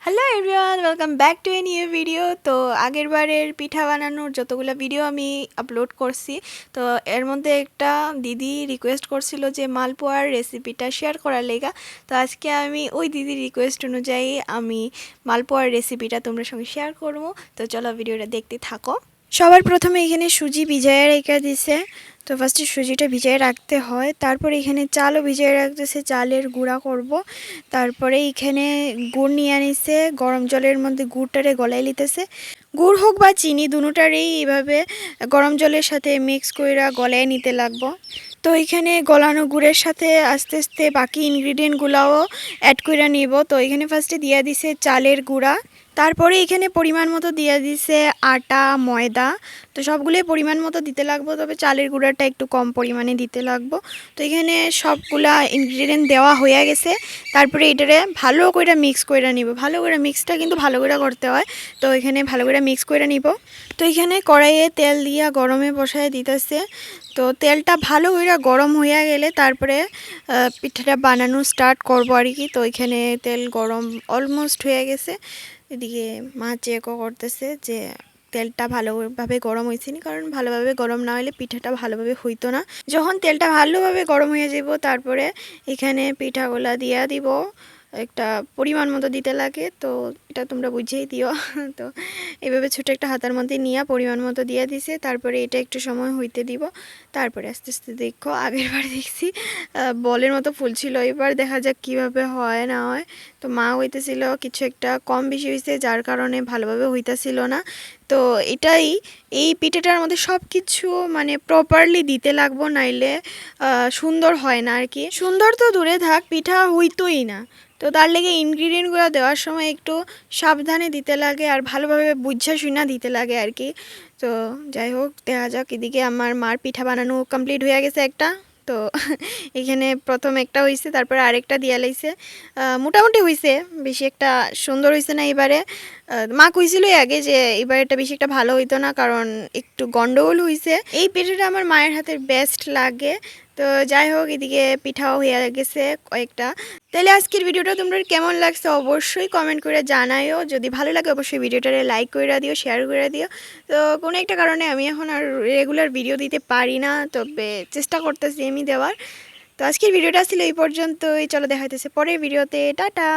Hello everyone, welcome back to a new video. তো আগের বারের পিঠা বানানোর যতগুলো ভিডিও আমি আপলোড করছি, তো এর মধ্যে একটা দিদি রিকোয়েস্ট করছিল যে মালপোয়ার রেসিপিটা শেয়ার করার লেগা। তো আজকে আমি ওই দিদির রিকোয়েস্ট অনুযায়ী আমি মালপোয়ার রেসিপিটা তোমাদের সঙ্গে শেয়ার করবো। তো চলো ভিডিওটা দেখতে থাকো। সবার প্রথমে এখানে সুজি ভিজাইয়ে রেখে দিছে। তো ফার্স্টে সুজিটা ভিজাই রাখতে হয়, তারপরে এখানে চালও ভিজাই রাখতেছে, চালের গুঁড়া করব। তারপরে এখানে গুড় নিয়ে আনিছে, গরম জলের মধ্যে গুড়টারে গলায় লিতেছে। গুড় হোক বা চিনি দুটোটারেই এইভাবে গরম জলের সাথে মিক্স কইরা গলায় নিতে লাগবো। তো এখানে গলানো গুড়ের সাথে আস্তে আস্তে বাকি ইনগ্রিডিয়েন্টগুলোও অ্যাড করে নিব। তো এখানে ফার্স্টে দিয়ে দিছে চালের গুঁড়া, তারপরে এখানে পরিমাণ মতো দিয়ে দিছে আটা ময়দা। তো সবগুলোই পরিমাণ মতো দিতে লাগবো, তবে চালের গুঁড়াটা একটু কম পরিমাণে দিতে লাগবো। তো এখানে সবগুলা ইনগ্রিডিয়েন্ট দেওয়া হয়ে গেছে। তারপরে এটারে ভালো করে মিক্স করে নিব। ভালো করে মিক্সটা কিন্তু ভালো করে করতে হয়। তো এখানে ভালো করে মিক্স করে নিব। তো এখানে কড়াইয়ে তেল দিয়া গরমে বসায় দিতেছে। তো তেলটা ভালো করে গরম হয়ে গেলে তারপরে পিঠাটা বানানো স্টার্ট করবো আর কি। তো এখানে তেল গরম অলমোস্ট হয়ে গেছে। এদিকে মা চেকও করতেছে যে তেলটা ভালোভাবে গরম হয়েছে নি, কারণ ভালোভাবে গরম না হলে পিঠাটা ভালোভাবে হইতো না। যখন তেলটা ভালোভাবে গরম হয়ে যাব তারপরে এখানে পিঠাগুলা দিয়া দিব। একটা পরিমাণ মতো দিতে লাগে, তো এটা তোমরা বুঝেই দিও। তো এইভাবে ছোটো একটা হাতার মধ্যে নিয়ে পরিমাণ মতো দিয়ে দিছে। তারপরে এটা একটু সময় হইতে দিব। তারপরে আস্তে আস্তে দেখো, আগেরবার দেখছি বলের মতো ফুলছিল, এবার দেখা যাক কীভাবে হয় না হয়। তো মা হইতেছিল কিছু একটা কম বেশি হয়েছে, যার কারণে ভালোভাবে হইতেছিল না। তো এটাই, এই পিঠাটার মধ্যে সব কিছু মানে প্রপারলি দিতে লাগবো, নাইলে সুন্দর হয় না আর কি। সুন্দর তো দূরে থাক, পিঠা হইতোই না। তো তার লেগে ইনগ্রিডিয়েন্টগুলো দেওয়ার সময় একটু সাবধানে দিতে লাগে আর ভালোভাবে বুঝা শুনা দিতে লাগে আর কি। তো যাই হোক, দেখা যাক। এদিকে আমার মার পিঠা বানানো কমপ্লিট হয়ে গেছে একটা। তো এখানে প্রথম একটা হয়েছে, তারপরে আরেকটা দিয়া লাইছে। মোটামুটি হয়েছে, বেশি একটা সুন্দর হয়েছে না এবারে। মা কইছিল আগে যে এবারেটা বেশি একটা ভালো হইতো না, কারণ একটু গন্ডগোল হয়েছে। এই পিঠাটা আমার মায়ের হাতের বেস্ট লাগে। তো যাই হোক, এদিকে পিঠাও হয়ে গেছে কয়েকটা। তাহলে আজকের ভিডিওটা তোমরা কেমন লাগছে অবশ্যই কমেন্ট করে জানাইও। যদি ভালো লাগে অবশ্যই ভিডিওটারে লাইক করে দিও, শেয়ার করে দিও। তো কোনো একটা কারণে আমি এখন আর রেগুলার ভিডিও দিতে পারি না, তবে চেষ্টা করতেছি আমি দেওয়ার। তো আজকের ভিডিওটা ছিল এই পর্যন্তই। চলো দেখা হইতেছে পরের ভিডিওতে। টাটা।